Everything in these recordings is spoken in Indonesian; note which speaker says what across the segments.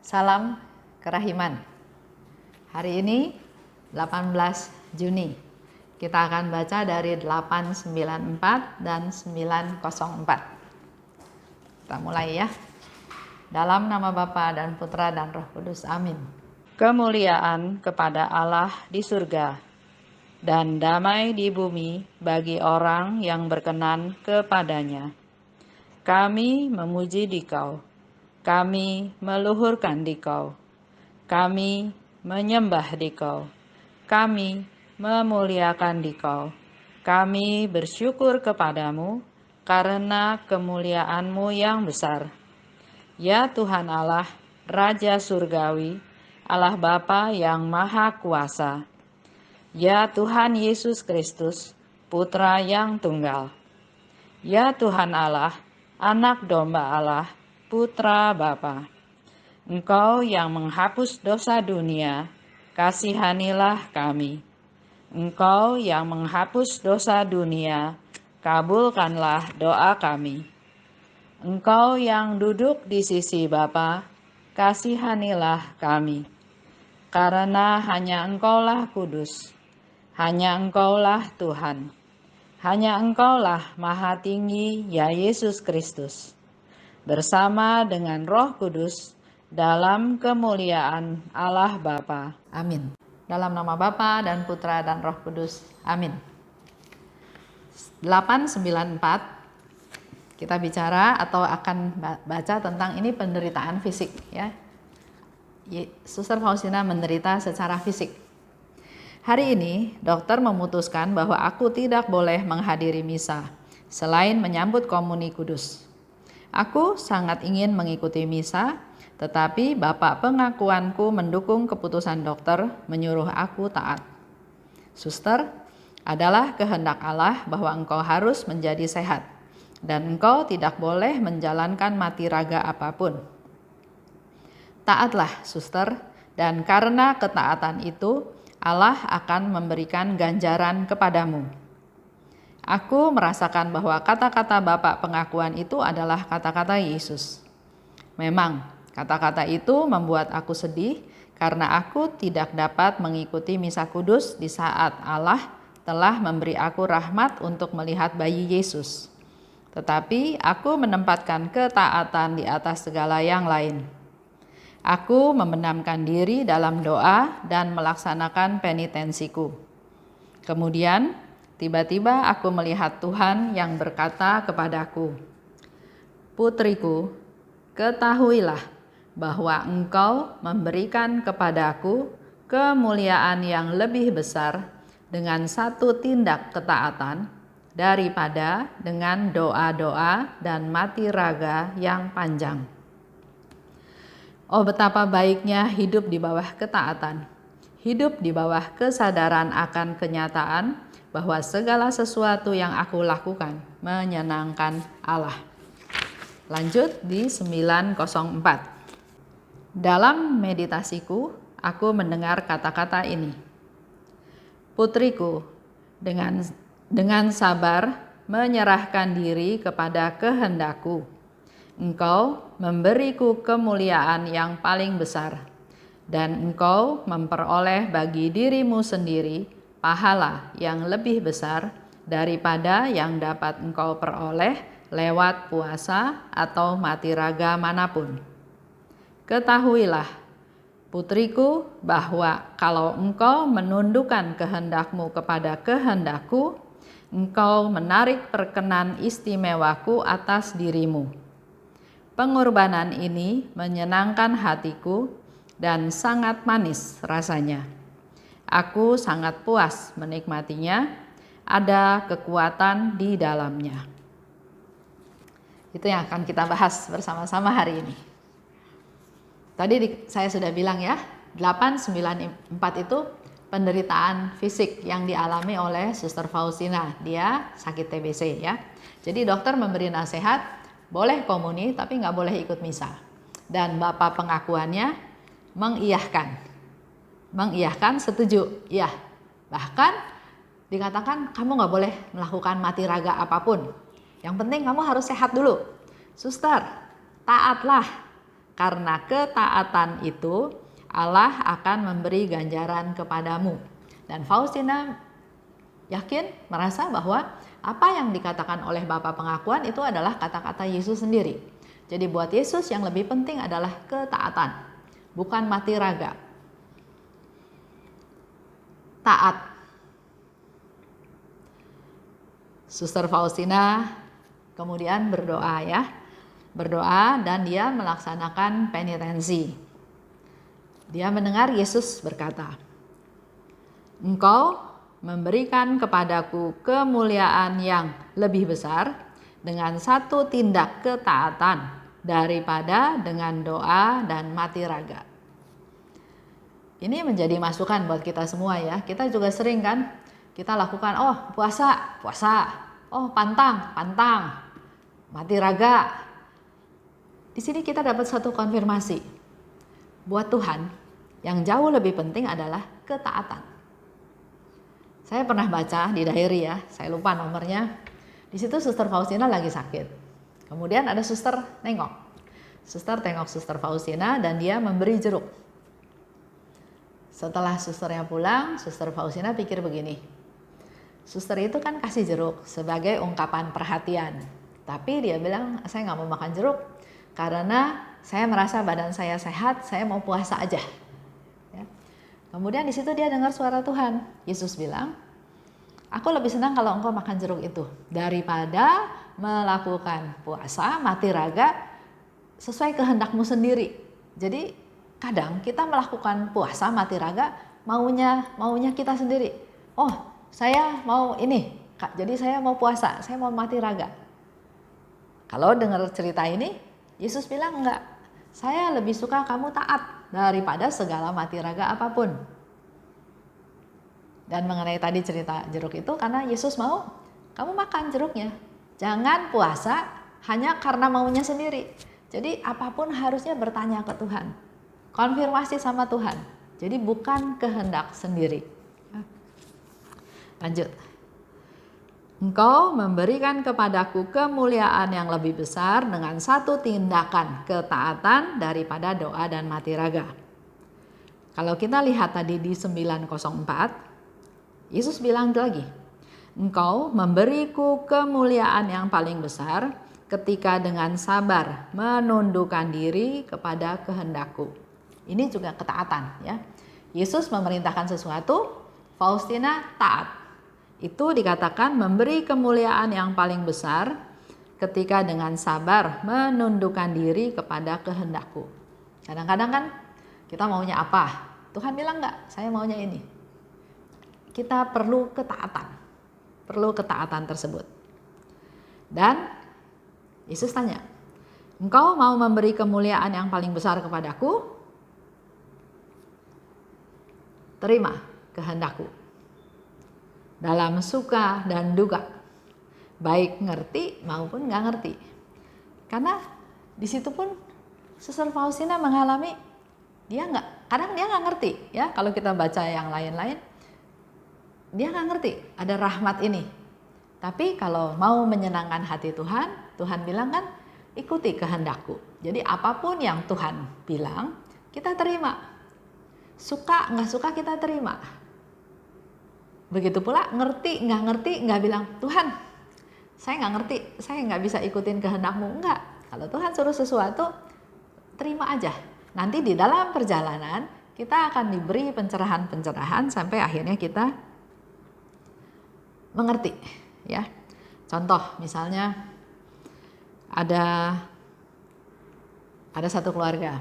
Speaker 1: Salam kerahiman. Hari ini 18 Juni. Kita akan baca dari 894 dan 904. Kita mulai ya. Dalam nama Bapa dan Putra dan Roh Kudus. Amin. Kemuliaan kepada Allah di surga dan damai di bumi bagi orang yang berkenan kepadanya. Kami memuji Dikau, kami meluhurkan Dikau, kami menyembah Dikau, kami memuliakan Dikau, kami bersyukur kepadamu karena kemuliaan-Mu yang besar. Ya Tuhan Allah, Raja Surgawi, Allah Bapa yang Maha Kuasa. Ya Tuhan Yesus Kristus, Putra yang Tunggal. Ya Tuhan Allah, Anak Domba Allah, Putra Bapa. Engkau yang menghapus dosa dunia, kasihanilah kami. Engkau yang menghapus dosa dunia, kabulkanlah doa kami. Engkau yang duduk di sisi Bapa, kasihanilah kami. Karena hanya Engkaulah kudus, hanya Engkaulah Tuhan, hanya Engkaulah Maha Tinggi, ya Yesus Kristus, bersama dengan Roh Kudus, dalam kemuliaan Allah Bapa. Amin. Dalam nama Bapa dan Putra dan Roh Kudus. Amin. 894 kita bicara atau akan baca tentang ini penderitaan fisik ya. Suster Faustina menderita secara fisik. Hari ini dokter memutuskan bahwa aku tidak boleh menghadiri misa selain menyambut komuni kudus. Aku sangat ingin mengikuti misa, tetapi Bapak pengakuanku mendukung keputusan dokter menyuruh aku taat. Suster, adalah kehendak Allah bahwa engkau harus menjadi sehat dan engkau tidak boleh menjalankan mati raga apapun. Taatlah, suster, dan karena ketaatan itu Allah akan memberikan ganjaran kepadamu. Aku merasakan bahwa kata-kata Bapak pengakuan itu adalah kata-kata Yesus. Memang, kata-kata itu membuat aku sedih karena aku tidak dapat mengikuti misa kudus di saat Allah telah memberi aku rahmat untuk melihat bayi Yesus. Tetapi aku menempatkan ketaatan di atas segala yang lain. Aku memendamkan diri dalam doa dan melaksanakan penitensiku. Kemudian, tiba-tiba aku melihat Tuhan yang berkata kepadaku, "Putriku, ketahuilah bahwa engkau memberikan kepadaku kemuliaan yang lebih besar dengan satu tindak ketaatan daripada dengan doa-doa dan mati raga yang panjang." Oh, betapa baiknya hidup di bawah ketaatan, hidup di bawah kesadaran akan kenyataan bahwa segala sesuatu yang aku lakukan menyenangkan Allah. Lanjut di 904. Dalam meditasiku, aku mendengar kata-kata ini. Putriku, dengan sabar menyerahkan diri kepada kehendakku, engkau memberiku kemuliaan yang paling besar, dan engkau memperoleh bagi dirimu sendiri pahala yang lebih besar daripada yang dapat engkau peroleh lewat puasa atau mati raga manapun. Ketahuilah, putriku, bahwa kalau engkau menundukkan kehendakmu kepada kehendakku, engkau menarik perkenan istimewaku atas dirimu. Pengorbanan ini menyenangkan hatiku dan sangat manis rasanya. Aku sangat puas menikmatinya, ada kekuatan di dalamnya. Itu yang akan kita bahas bersama-sama hari ini. Tadi saya sudah bilang ya, 894 itu penderitaan fisik yang dialami oleh Suster Faustina. Dia sakit TBC ya. Jadi dokter memberi nasihat, boleh komuni tapi nggak boleh ikut misa. Dan Bapak pengakuannya mengiyakan, setuju, ya. Bahkan dikatakan kamu nggak boleh melakukan mati raga apapun. Yang penting kamu harus sehat dulu. Suster, taatlah. karena ketaatan itu Allah akan memberi ganjaran kepadamu. Dan Faustina yakin, merasa bahwa apa yang dikatakan oleh Bapak Pengakuan itu adalah kata-kata Yesus sendiri. Jadi buat Yesus yang lebih penting adalah ketaatan, bukan mati raga. Taat. Suster Faustina kemudian berdoa ya. Berdoa dan dia melaksanakan penitensi. Dia mendengar Yesus berkata, "Engkau memberikan kepadaku kemuliaan yang lebih besar dengan satu tindak ketaatan daripada dengan doa dan mati raga." Ini menjadi masukan buat kita semua ya. Kita juga sering kan kita lakukan, puasa, pantang, mati raga. Di sini kita dapat satu konfirmasi. Buat Tuhan, yang jauh lebih penting adalah ketaatan. Saya pernah baca di diary ya, saya lupa nomornya. Di situ Suster Faustina lagi sakit. Kemudian ada suster nengok. Suster tengok Suster Faustina dan dia memberi jeruk. Setelah susternya pulang, Suster Faustina pikir begini. Suster itu kan kasih jeruk sebagai ungkapan perhatian. Tapi dia bilang, saya nggak mau makan jeruk karena saya merasa badan saya sehat, saya mau puasa aja. Ya. Kemudian di situ dia dengar suara Tuhan. Yesus bilang, aku lebih senang kalau engkau makan jeruk itu daripada melakukan puasa mati raga sesuai kehendakmu sendiri. Jadi kadang kita melakukan puasa mati raga maunya kita sendiri. Saya mau ini, jadi saya mau puasa, saya mau mati raga. Kalau dengar cerita ini, Yesus bilang enggak, saya lebih suka kamu taat daripada segala mati raga apapun. Dan mengenai tadi cerita jeruk itu, karena Yesus mau kamu makan jeruknya. Jangan puasa hanya karena maunya sendiri. Jadi apapun harusnya bertanya ke Tuhan. Konfirmasi sama Tuhan. Jadi bukan kehendak sendiri. Lanjut. Engkau memberikan kepadaku kemuliaan yang lebih besar dengan satu tindakan ketaatan daripada doa dan mati raga. Kalau kita lihat tadi di 904, Yesus bilang lagi, engkau memberiku kemuliaan yang paling besar ketika dengan sabar menundukkan diri kepada kehendakku. Ini juga ketaatan ya. Yesus memerintahkan sesuatu, Faustina taat. Itu dikatakan memberi kemuliaan yang paling besar ketika dengan sabar menundukkan diri kepada kehendakku. Kadang-kadang kan kita maunya apa? Tuhan bilang enggak, saya maunya ini. Kita perlu ketaatan tersebut. Dan Yesus tanya, engkau mau memberi kemuliaan yang paling besar kepadaku? Terima kehendakku. Dalam suka dan duka, baik ngerti maupun nggak ngerti. Karena di situ pun Suster Faustina mengalami kadang dia nggak ngerti ya. Kalau kita baca yang lain-lain, dia nggak ngerti ada rahmat ini. Tapi kalau mau menyenangkan hati Tuhan, Tuhan bilang kan ikuti kehendakku. Jadi apapun yang Tuhan bilang kita terima. Suka nggak suka kita terima. Begitu pula ngerti nggak bilang, Tuhan saya nggak ngerti, saya nggak bisa ikutin kehendakmu. Enggak, kalau Tuhan suruh sesuatu terima aja. Nanti di dalam perjalanan kita akan diberi pencerahan-pencerahan sampai akhirnya kita mengerti ya. Contoh misalnya ada satu keluarga,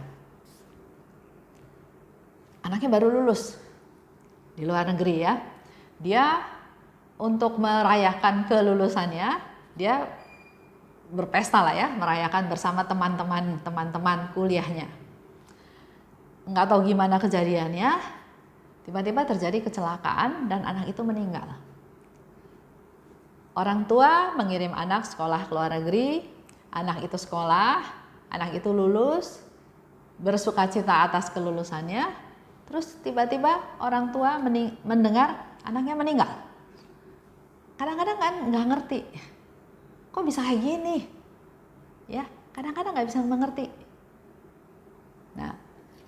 Speaker 1: anaknya baru lulus di luar negeri ya. Dia untuk merayakan kelulusannya, dia berpesta lah ya, merayakan bersama teman-teman kuliahnya. Nggak tahu gimana kejadiannya, tiba-tiba terjadi kecelakaan dan anak itu meninggal. Orang tua mengirim anak sekolah ke luar negeri, anak itu sekolah, anak itu lulus, bersukacita atas kelulusannya, terus tiba-tiba orang tua mendengar anaknya meninggal. Kadang-kadang kan nggak ngerti, kok bisa kayak gini? Ya, kadang-kadang nggak bisa mengerti.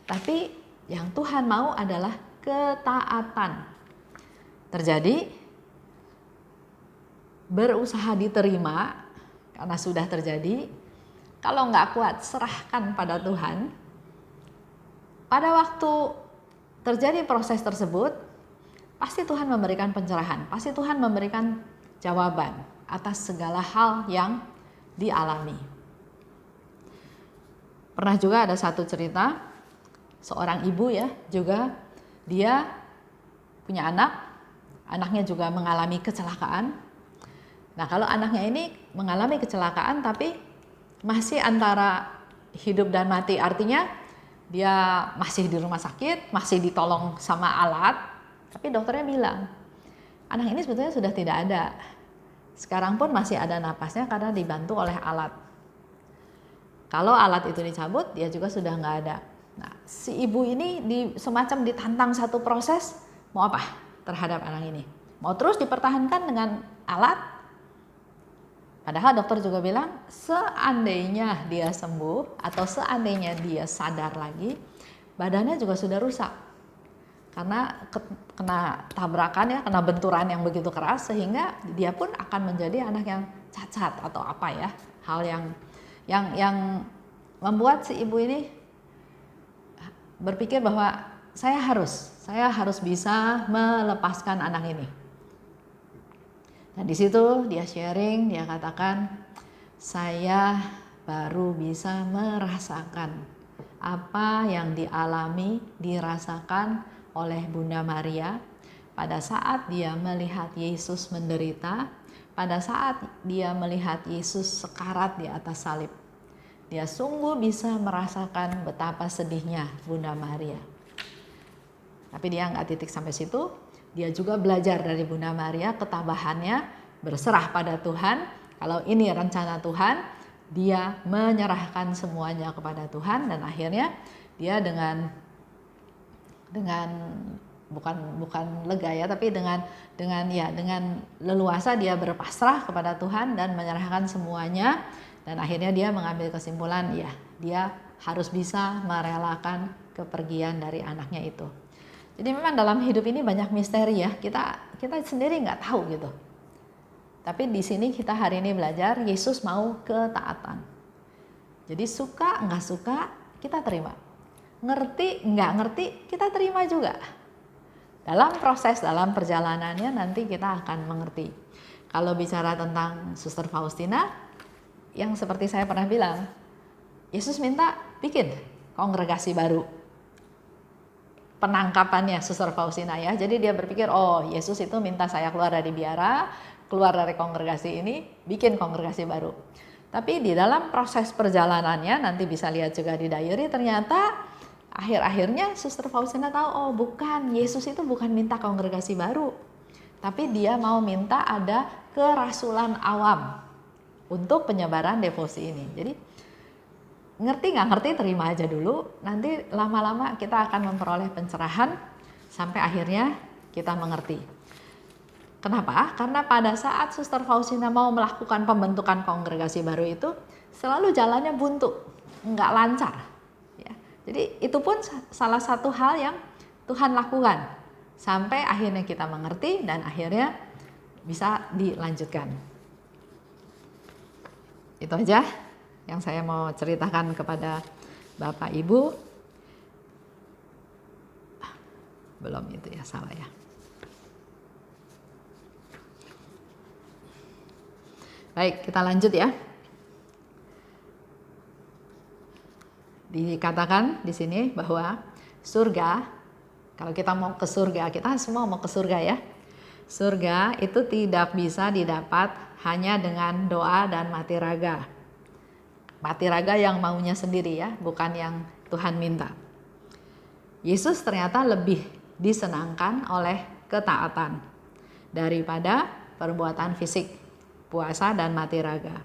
Speaker 1: Tapi yang Tuhan mau adalah ketaatan. Terjadi, berusaha diterima karena sudah terjadi. Kalau nggak kuat, serahkan pada Tuhan. Pada waktu terjadi proses tersebut, pasti Tuhan memberikan pencerahan, pasti Tuhan memberikan jawaban atas segala hal yang dialami. Pernah juga ada satu cerita, seorang ibu ya, juga dia punya anaknya juga mengalami kecelakaan. Nah, kalau anaknya ini mengalami kecelakaan tapi masih antara hidup dan mati, artinya dia masih di rumah sakit, masih ditolong sama alat, tapi dokternya bilang, anak ini sebetulnya sudah tidak ada. Sekarang pun masih ada napasnya karena dibantu oleh alat. Kalau alat itu dicabut, dia juga sudah nggak ada. Nah, si ibu ini semacam ditantang satu proses, mau apa terhadap anak ini? Mau terus dipertahankan dengan alat? Padahal dokter juga bilang, seandainya dia sembuh atau seandainya dia sadar lagi, badannya juga sudah rusak. Karena kena tabrakan ya, kena benturan yang begitu keras, sehingga dia pun akan menjadi anak yang cacat atau apa ya. Hal yang membuat si ibu ini berpikir bahwa saya harus bisa melepaskan anak ini. Nah, di situ dia sharing, dia katakan, saya baru bisa merasakan apa yang dialami, dirasakan oleh Bunda Maria pada saat dia melihat Yesus menderita, pada saat dia melihat Yesus sekarat di atas salib. Dia sungguh bisa merasakan betapa sedihnya Bunda Maria. Tapi dia nggak titik sampai situ. Dia juga belajar dari Bunda Maria ketabahannya, berserah pada Tuhan. Kalau ini rencana Tuhan, dia menyerahkan semuanya kepada Tuhan, dan akhirnya dia dengan bukan lega ya, tapi dengan leluasa dia berpasrah kepada Tuhan dan menyerahkan semuanya, dan akhirnya dia mengambil kesimpulan ya, dia harus bisa merelakan kepergian dari anaknya itu. Jadi memang dalam hidup ini banyak misteri ya, kita sendiri nggak tahu gitu. Tapi di sini kita hari ini belajar Yesus mau ketaatan. Jadi suka nggak suka kita terima, ngerti nggak ngerti kita terima juga. Dalam proses, dalam perjalanannya nanti kita akan mengerti. Kalau bicara tentang Suster Faustina, yang seperti saya pernah bilang, Yesus minta bikin kongregasi baru. Penangkapannya Suster Faustina ya. Jadi dia berpikir, oh Yesus itu minta saya keluar dari biara, keluar dari kongregasi ini, bikin kongregasi baru. Tapi di dalam proses perjalanannya, nanti bisa lihat juga di diary, ternyata akhir-akhirnya Suster Faustina tahu, oh bukan, Yesus itu bukan minta kongregasi baru, tapi dia mau minta ada kerasulan awam untuk penyebaran devosi ini. Jadi ngerti nggak ngerti terima aja dulu, nanti lama-lama kita akan memperoleh pencerahan sampai akhirnya kita mengerti. Kenapa? Karena pada saat Suster Faustina mau melakukan pembentukan kongregasi baru itu selalu jalannya buntu, nggak lancar. Ya. Jadi itu pun salah satu hal yang Tuhan lakukan sampai akhirnya kita mengerti dan akhirnya bisa dilanjutkan. Itu aja yang saya mau ceritakan kepada Bapak Ibu. Belum itu ya, salah ya. Baik, kita lanjut ya. Dikatakan di sini bahwa surga, kalau kita mau ke surga, kita semua mau ke surga ya. Surga itu tidak bisa didapat hanya dengan doa dan mati raga. Mati raga yang maunya sendiri ya, bukan yang Tuhan minta. Yesus ternyata lebih disenangkan oleh ketaatan daripada perbuatan fisik, puasa dan mati raga.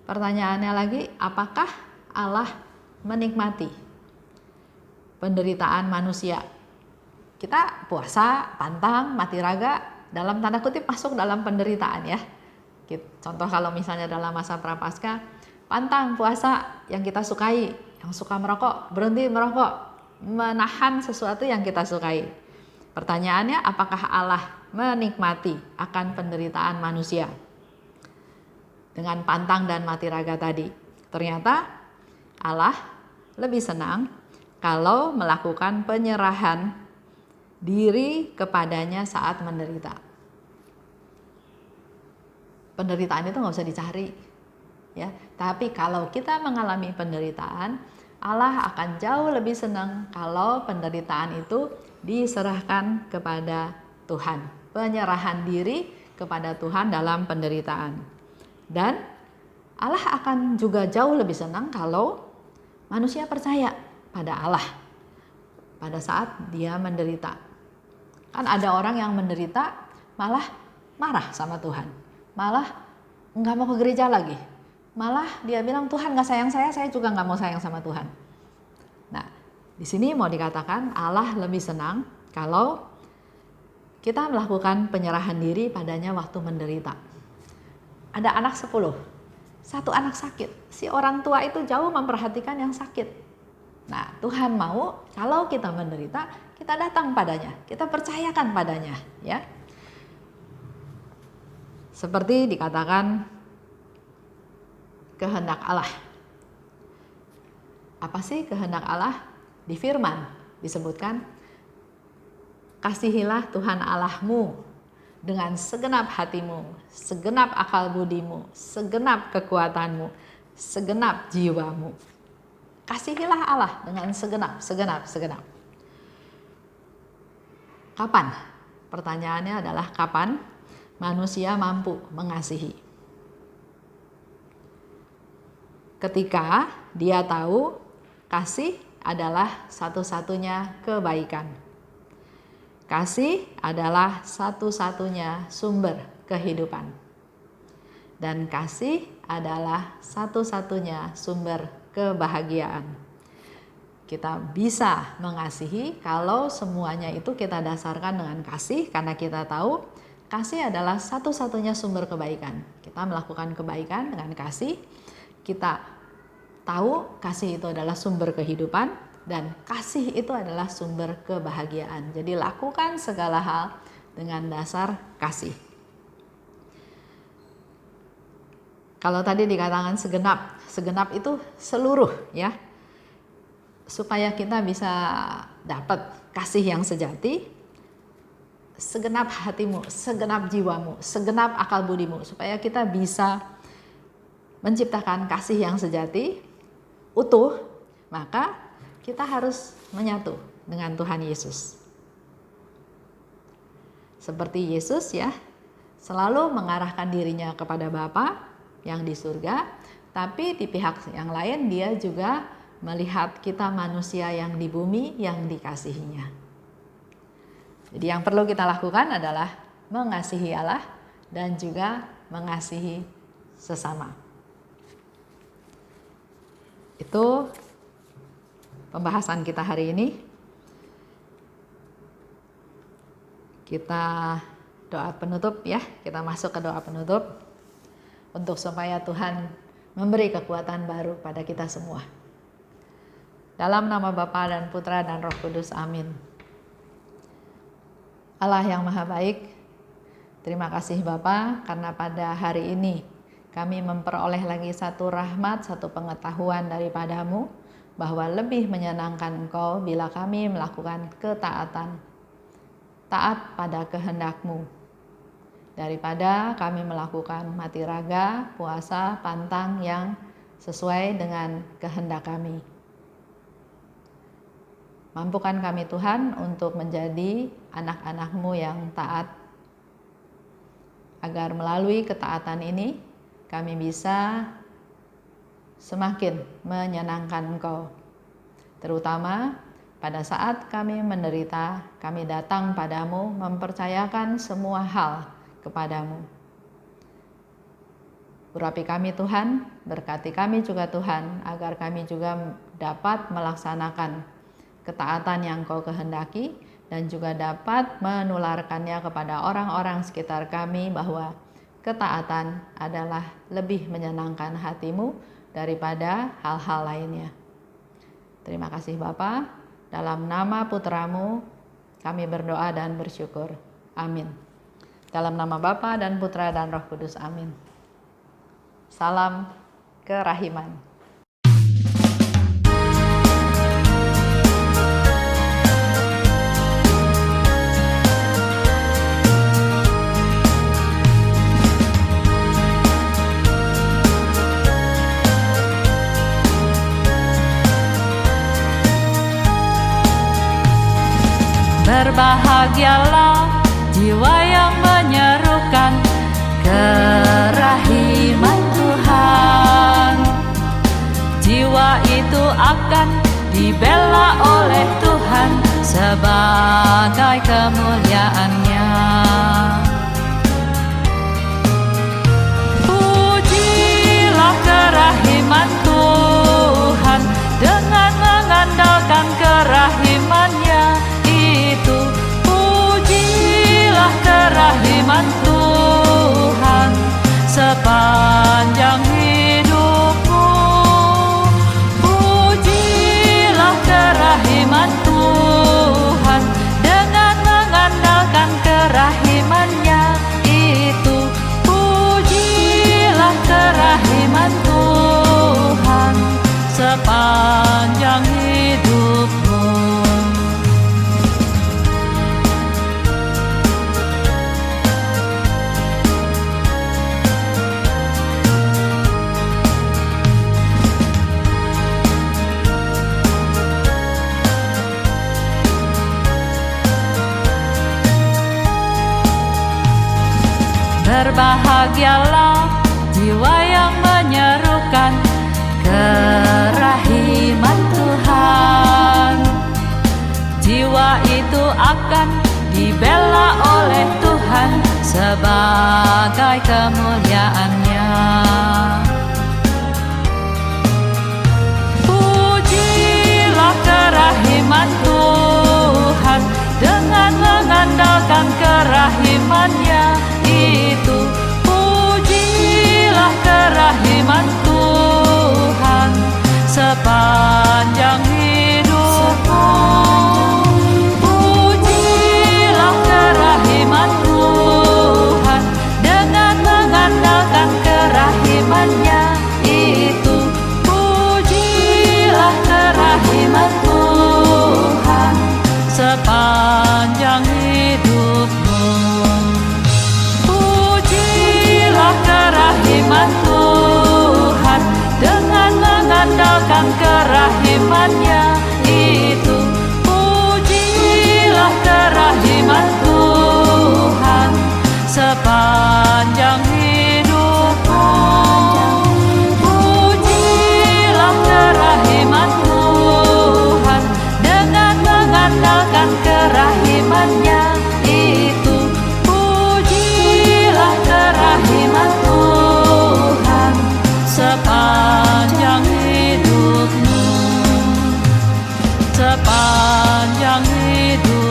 Speaker 1: Pertanyaannya lagi, apakah Allah menikmati penderitaan manusia? Kita puasa, pantang, mati raga, dalam tanda kutip masuk dalam penderitaan ya. Contoh kalau misalnya dalam masa prapaskah, pantang puasa yang kita sukai, yang suka merokok berhenti merokok, menahan sesuatu yang kita sukai. Pertanyaannya, apakah Allah menikmati akan penderitaan manusia dengan pantang dan mati raga tadi? Ternyata Allah lebih senang kalau melakukan penyerahan diri kepadanya saat menderita. Penderitaan itu nggak usah dicari, ya. Tapi kalau kita mengalami penderitaan, Allah akan jauh lebih senang kalau penderitaan itu diserahkan kepada Tuhan. Penyerahan diri kepada Tuhan dalam penderitaan. Dan Allah akan juga jauh lebih senang kalau manusia percaya pada Allah pada saat dia menderita. Kan ada orang yang menderita malah marah sama Tuhan, malah nggak mau ke gereja lagi, malah dia bilang Tuhan nggak sayang saya juga nggak mau sayang sama Tuhan. Nah, di sini mau dikatakan Allah lebih senang kalau kita melakukan penyerahan diri padanya waktu menderita. Ada anak 10, satu anak sakit, si orang tua itu jauh memperhatikan yang sakit. Nah, Tuhan mau kalau kita menderita, kita datang padanya, kita percayakan padanya, ya. Seperti dikatakan kehendak Allah. Apa sih kehendak Allah? Di firman disebutkan, kasihilah Tuhan Allahmu dengan segenap hatimu, segenap akal budimu, segenap kekuatanmu, segenap jiwamu. Kasihilah Allah dengan segenap. Kapan? Pertanyaannya adalah kapan manusia mampu mengasihi? Ketika dia tahu kasih adalah satu-satunya kebaikan. Kasih adalah satu-satunya sumber kehidupan. Dan kasih adalah satu-satunya sumber kebahagiaan. Kita bisa mengasihi kalau semuanya itu kita dasarkan dengan kasih, karena kita tahu kasih adalah satu-satunya sumber kebaikan. Kita melakukan kebaikan dengan kasih, kita tahu kasih itu adalah sumber kehidupan, dan kasih itu adalah sumber kebahagiaan. Jadi lakukan segala hal dengan dasar kasih. Kalau tadi dikatakan segenap itu seluruh, ya. Supaya kita bisa dapat kasih yang sejati, segenap hatimu, segenap jiwamu, segenap akal budimu, supaya kita bisa menciptakan kasih yang sejati, utuh, maka kita harus menyatu dengan Tuhan Yesus. Seperti Yesus, ya, selalu mengarahkan dirinya kepada Bapa yang di surga, tapi di pihak yang lain dia juga melihat kita manusia yang di bumi yang dikasihinya. Jadi yang perlu kita lakukan adalah mengasihi Allah dan juga mengasihi sesama. Itu pembahasan kita hari ini. Kita doa penutup, ya, kita masuk ke doa penutup untuk supaya Tuhan memberi kekuatan baru pada kita semua. Dalam nama Bapa dan Putra dan Roh Kudus, amin. Allah yang Maha Baik, terima kasih Bapa, karena pada hari ini kami memperoleh lagi satu rahmat, satu pengetahuan daripadamu, bahwa lebih menyenangkan Engkau bila kami melakukan ketaatan, taat pada kehendak-Mu, daripada kami melakukan mati raga, puasa, pantang yang sesuai dengan kehendak kami. Mampukan kami Tuhan untuk menjadi anak-anak-Mu yang taat, agar melalui ketaatan ini kami bisa semakin menyenangkan Engkau. Terutama pada saat kami menderita, kami datang padamu mempercayakan semua hal kepadamu. Urapi kami Tuhan, berkati kami juga Tuhan, agar kami juga dapat melaksanakan ketaatan yang Kau kehendaki, dan juga dapat menularkannya kepada orang-orang sekitar kami, bahwa ketaatan adalah lebih menyenangkan hatimu daripada hal-hal lainnya. Terima kasih Bapa, dalam nama Putra-Mu kami berdoa dan bersyukur. Amin. Dalam nama Bapa dan Putra dan Roh Kudus. Amin. Salam kerahiman.
Speaker 2: Berbahagialah jiwa yang menyerukan kerahiman Tuhan. Jiwa itu akan dibela oleh Tuhan sebagai kemuliaan-Nya. Pujilah kerahiman Tuhan dengan mengandalkan kerahiman-Nya. Pujilah kerahiman Tuhan sepanjang hidupmu. Pujilah kerahiman Tuhan dengan mengandalkan kerahiman-Nya itu. Pujilah kerahiman Tuhan sepanjang hidupmu. Berbahagialah jiwa yang menyerukan kerahiman Tuhan. Jiwa itu akan dibela oleh Tuhan sebagai kemuliaan-Nya. Pujilah kerahiman Tuhan dengan mengandalkan kerahiman-Nya itu. Pujilah kerahiman Tuhan sepanjang hidupmu. Pujilah kerahiman Tuhan dengan mengandalkan kerahiman-Nya itu. Pujilah kerahiman Tuhan sepanjang hidupmu. Pujilah kerahiman Tuhan dengan mengandalkan kerahiman-Nya itu. Pujilah kerahiman Tuhan sepanjang hidupmu. Pujilah kerahiman Tuhan dengan mengandalkan kerahiman-Nya itu. Pujilah kerahiman Tuhan sepanjang hidupmu. Sepanjang hidup.